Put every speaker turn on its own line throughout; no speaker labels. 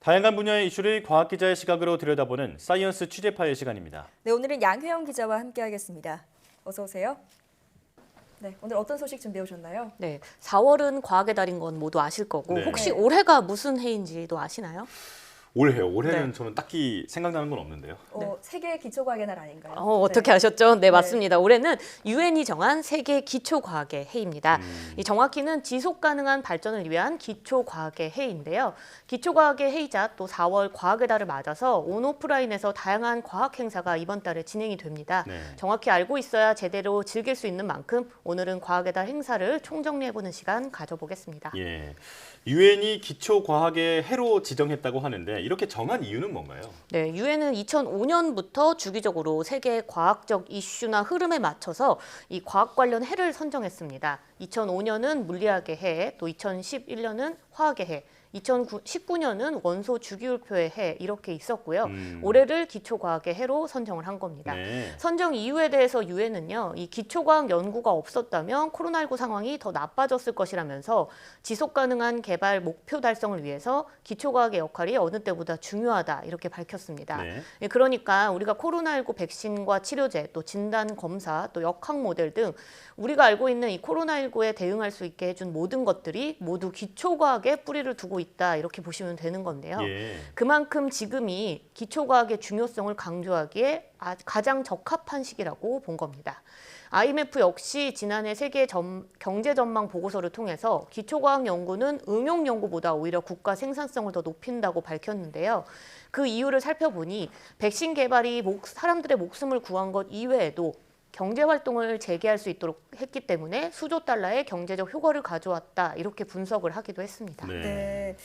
다양한 분야의 이슈를 과학 기자의 시각으로 들여다보는 사이언스 취재파의 시간입니다.
네, 오늘은 양회영 기자와 함께하겠습니다. 어서 오세요. 네, 오늘 어떤 소식 준비해 오셨나요?
네, 4월은 과학의 달인 건 모두 아실 거고
네.
혹시 올해가 무슨 해인지도 아시나요?
올해요. 올해는
네.
저는 딱히 생각나는 건 없는데요.
세계 기초과학의 날 아닌가요?
어떻게 아셨죠? 네, 맞습니다. 올해는 유엔이 정한 세계 기초과학의 해입니다. 이 정확히는 지속 가능한 발전을 위한 기초과학의 해인데요. 기초과학의 해이자 또 4월 과학의 달을 맞아서 온 오프라인에서 다양한 과학 행사가 이번 달에 진행이 됩니다.
네.
정확히 알고 있어야 제대로 즐길 수 있는 만큼 오늘은 과학의 달 행사를 총정리해보는 시간 가져보겠습니다.
예, 유엔이 기초 과학의 해로 지정했다고 하는데 이렇게 정한 이유는 뭔가요?
네, 유엔은 2005년부터 주기적으로 세계 과학적 이슈나 흐름에 맞춰서 이 과학 관련 해를 선정했습니다. 2005년은 물리학의 해, 또 2011년은 화학의 해, 2019년은 원소 주기율표의 해 이렇게 있었고요. 올해를 기초과학의 해로 선정을 한 겁니다.
네.
선정 이유에 대해서 유엔은요, 이 기초과학 연구가 없었다면 코로나19 상황이 더 나빠졌을 것이라면서 지속 가능한 개발 목표 달성을 위해서 기초과학의 역할이 어느 때보다 중요하다 이렇게 밝혔습니다.
네.
예, 그러니까 우리가 코로나19 백신과 치료제, 또 진단 검사, 또 역학 모델 등 우리가 알고 있는 이 코로나19에 대응할 수 있게 해준 모든 것들이 모두 기초과학에 뿌리를 두고 있다 이렇게 보시면 되는 건데요.
예.
그만큼 지금이 기초과학의 중요성을 강조하기에 가장 적합한 시기라고 본 겁니다. IMF 역시 지난해 세계 경제 전망 보고서를 통해서 기초과학 연구는 응용 연구보다 오히려 국가 생산성을 더 높인다고 밝혔는데요. 그 이유를 살펴보니 백신 개발이 사람들의 목숨을 구한 것 이외에도 경제 활동을 재개할 수 있도록 했기 때문에 수조 달러의 경제적 효과를 가져왔다 이렇게 분석을 하기도 했습니다.
네,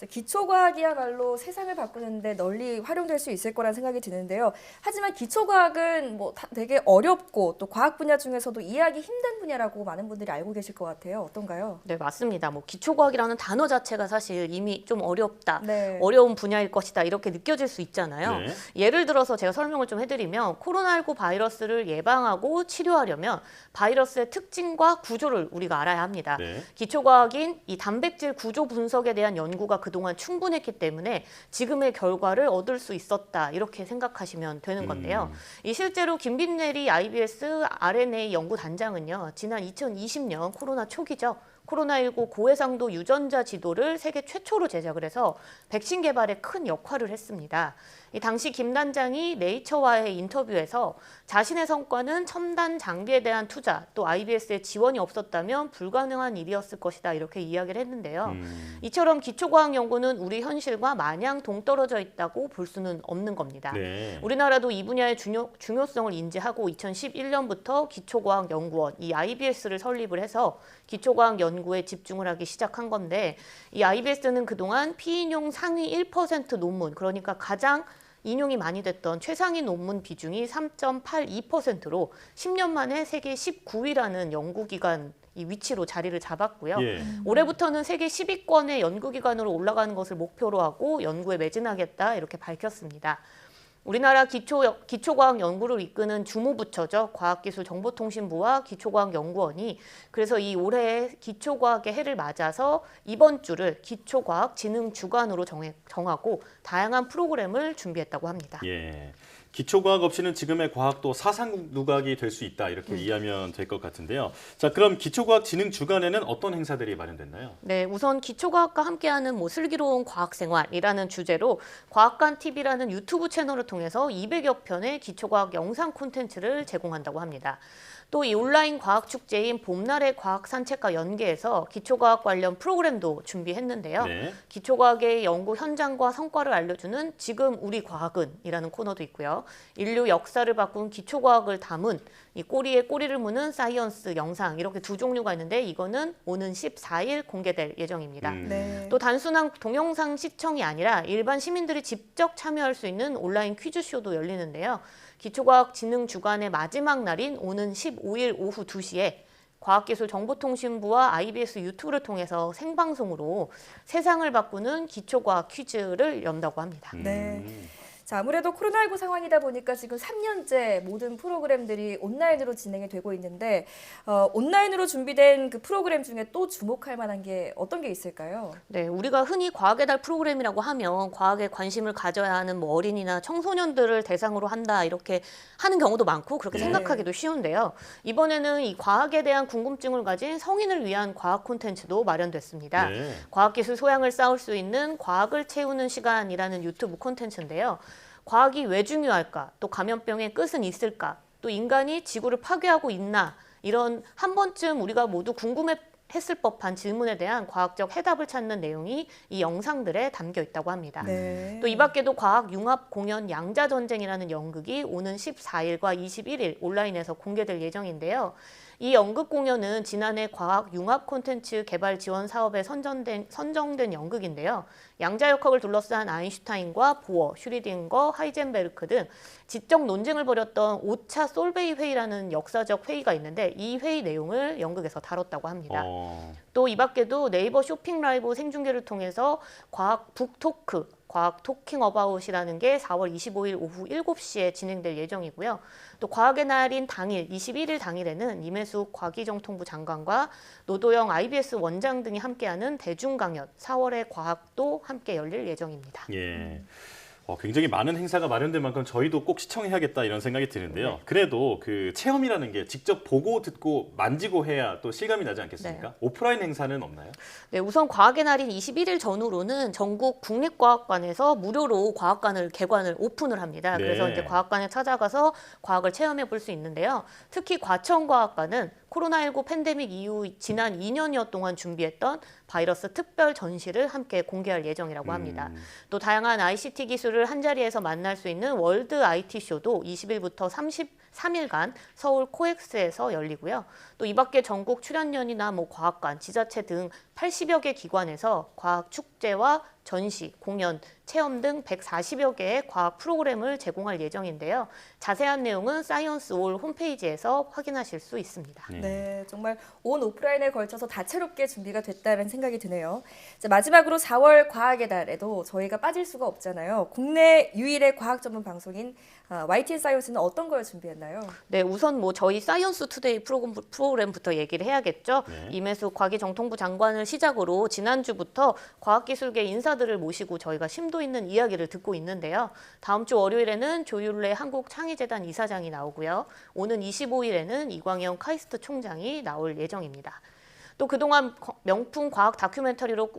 기초과학이야말로 세상을 바꾸는데 널리 활용될 수 있을 거란 생각이 드는데요. 하지만 기초과학은 되게 어렵고 또 과학 분야 중에서도 이해하기 힘든 분야라고 많은 분들이 알고 계실 것 같아요. 어떤가요?
네, 맞습니다. 기초과학이라는 단어 자체가 사실 이미 좀 어렵다,
네.
어려운 분야일 것이다 이렇게 느껴질 수 있잖아요.
네.
예를 들어서 제가 설명을 좀 해드리면 코로나19 바이러스를 예방하고 치료하려면 바이러스의 특징과 구조를 우리가 알아야 합니다.
네.
기초과학인 이 단백질 구조 분석에 대한 연구가 그동안 충분했기 때문에 지금의 결과를 얻을 수 있었다 이렇게 생각하시면 되는 건데요. 이 실제로 김빈내리 IBS RNA 연구단장은요. 지난 2020년 코로나 초기죠. 코로나19 고해상도 유전자 지도를 세계 최초로 제작을 해서 백신 개발에 큰 역할을 했습니다. 이 당시 김 단장이 네이처와의 인터뷰에서 자신의 성과는 첨단 장비에 대한 투자, 또 IBS의 지원이 없었다면 불가능한 일이었을 것이다 이렇게 이야기를 했는데요. 이처럼 기초과학 연구는 우리 현실과 마냥 동떨어져 있다고 볼 수는 없는 겁니다.
네.
우리나라도 이 분야의 중요성을 인지하고 2011년부터 기초과학연구원, 이 IBS를 설립을 해서 기초과학 연구에 집중을 하기 시작한 건데 이 IBS는 그동안 피인용 상위 1% 논문, 그러니까 가장 인용이 많이 됐던 최상위 논문 비중이 3.82%로 10년 만에 세계 19위라는 연구기관 이 위치로 자리를 잡았고요.
예.
올해부터는 세계 10위권의 연구기관으로 올라가는 것을 목표로 하고 연구에 매진하겠다 이렇게 밝혔습니다. 우리나라 기초과학 연구를 이끄는 주무부처죠. 과학기술정보통신부와 기초과학연구원이 그래서 이 올해 기초과학의 해를 맞아서 이번 주를 기초과학 진흥 주간으로 정하고 다양한 프로그램을 준비했다고 합니다.
예. 기초과학 없이는 지금의 과학도 사상 누각이 될 수 있다 이렇게 이해하면 될 것 같은데요. 자, 그럼 기초과학 진흥 주간에는 어떤 행사들이 마련됐나요?
네, 우선 기초과학과 함께하는 슬기로운 과학생활이라는 주제로 과학관 TV라는 유튜브 채널을 통해서 200여 편의 기초과학 영상 콘텐츠를 제공한다고 합니다. 또 이 온라인 과학 축제인 봄날의 과학 산책과 연계해서 기초과학 관련 프로그램도 준비했는데요.
네.
기초과학의 연구 현장과 성과를 알려주는 지금 우리 과학은이라는 코너도 있고요. 인류 역사를 바꾼 기초과학을 담은 이 꼬리에 꼬리를 무는 사이언스 영상 이렇게 두 종류가 있는데 이거는 오는 14일 공개될 예정입니다.
네.
또 단순한 동영상 시청이 아니라 일반 시민들이 직접 참여할 수 있는 온라인 퀴즈쇼도 열리는데요. 기초과학 진흥 주간의 마지막 날인 오는 15일 오후 2시에 과학기술정보통신부와 IBS 유튜브를 통해서 생방송으로 세상을 바꾸는 기초과학 퀴즈를 연다고 합니다.
네. 자, 아무래도 코로나19 상황이다 보니까 지금 3년째 모든 프로그램들이 온라인으로 진행이 되고 있는데 온라인으로 준비된 그 프로그램 중에 또 주목할 만한 게 어떤 게 있을까요?
네, 우리가 흔히 과학의 달 프로그램이라고 하면 과학에 관심을 가져야 하는 뭐 어린이나 청소년들을 대상으로 한다 이렇게 하는 경우도 많고 그렇게
네.
생각하기도 쉬운데요. 이번에는 이 과학에 대한 궁금증을 가진 성인을 위한 과학 콘텐츠도 마련됐습니다.
네.
과학기술 소양을 쌓을 수 있는 과학을 채우는 시간이라는 유튜브 콘텐츠인데요. 과학이 왜 중요할까? 또 감염병의 끝은 있을까? 또 인간이 지구를 파괴하고 있나? 이런 한 번쯤 우리가 모두 궁금했을 법한 질문에 대한 과학적 해답을 찾는 내용이 이 영상들에 담겨 있다고 합니다.
네.
또 이 밖에도 과학 융합 공연 양자전쟁이라는 연극이 오는 14일과 21일 온라인에서 공개될 예정인데요. 이 연극 공연은 지난해 과학 융합 콘텐츠 개발 지원 사업에 선정된 연극인데요. 양자역학을 둘러싼 아인슈타인과 보어, 슈리딩거, 하이젠베르크 등 지적 논쟁을 벌였던 5차 솔베이 회의라는 역사적 회의가 있는데 이 회의 내용을 연극에서 다뤘다고 합니다. 또 이 밖에도 네이버 쇼핑 라이브 생중계를 통해서 과학 북토크, 과학 토킹 어바웃이라는 게 4월 25일 오후 7시에 진행될 예정이고요. 또 과학의 날인 당일 21일 당일에는 임혜숙 과기정통부 장관과 노도영 IBS 원장 등이 함께하는 대중 강연 4월의 과학도 함께 열릴 예정입니다.
예. 굉장히 많은 행사가 마련된 만큼 저희도 꼭 시청해야겠다 이런 생각이 드는데요. 그래도 그 체험이라는 게 직접 보고 듣고 만지고 해야 또 실감이 나지 않겠습니까?
네.
오프라인 행사는 없나요?
네, 우선 과학의 날인 21일 전후로는 전국 국립과학관에서 무료로 과학관을 개관을 오픈을 합니다.
네.
그래서 이제 과학관에 찾아가서 과학을 체험해 볼 수 있는데요. 특히 과천과학관은 코로나19 팬데믹 이후 지난 2년여 동안 준비했던 바이러스 특별 전시를 함께 공개할 예정이라고 합니다. 또 다양한 ICT 기술을 한자리에서 만날 수 있는 월드 IT 쇼도 20일부터 33일간 서울 코엑스에서 열리고요. 또 이 밖에 전국 출연연이나 뭐 과학관, 지자체 등 80여 개 기관에서 과학 축제와 전시, 공연, 체험 등 140여 개의 과학 프로그램을 제공할 예정인데요. 자세한 내용은 사이언스올 홈페이지에서 확인하실 수 있습니다.
네, 정말 온 오프라인에 걸쳐서 다채롭게 준비가 됐다는 생각이 드네요. 자, 마지막으로 4월 과학의 달에도 저희가 빠질 수가 없잖아요. 국내 유일의 과학 전문 방송인 YTN 사이언스는 어떤 걸 준비했나요?
네, 우선 뭐 저희 사이언스 투데이 프로그램부터 얘기를 해야겠죠.
네.
임혜숙 과기정통부 장관을 시작으로 지난주부터 과학기술계 인사들을 모시고 저희가 심도 있는 이야기를 듣고 있는데요. 다음 주 월요일에는 조율래 한국창의재단 이사장이 나오고요. 오는 25일에는 이광영 카이스트 총장이 나올 예정입니다. 또 그동안 명품 과학 다큐멘터리로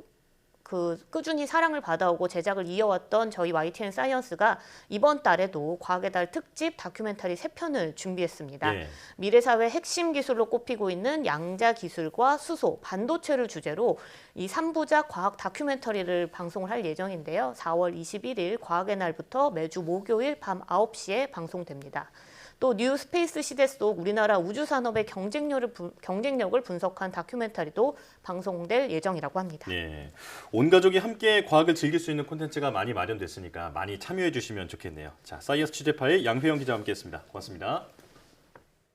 꾸준히 사랑을 받아오고 제작을 이어왔던 저희 YTN 사이언스가 이번 달에도 과학의 달 특집 다큐멘터리 3편을 준비했습니다.
네.
미래사회 핵심 기술로 꼽히고 있는 양자 기술과 수소, 반도체를 주제로 이 3부작 과학 다큐멘터리를 방송을 할 예정인데요. 4월 21일 과학의 날부터 매주 목요일 밤 9시에 방송됩니다. 또 뉴 스페이스 시대 속 우리나라 우주산업의 경쟁력을 분석한 다큐멘터리도 방송될 예정이라고 합니다.
예. 온 가족이 함께 과학을 즐길 수 있는 콘텐츠가 많이 마련됐으니까 많이 참여해 주시면 좋겠네요. 자, 사이언스 취재파의 양회영 기자와 함께했습니다. 고맙습니다.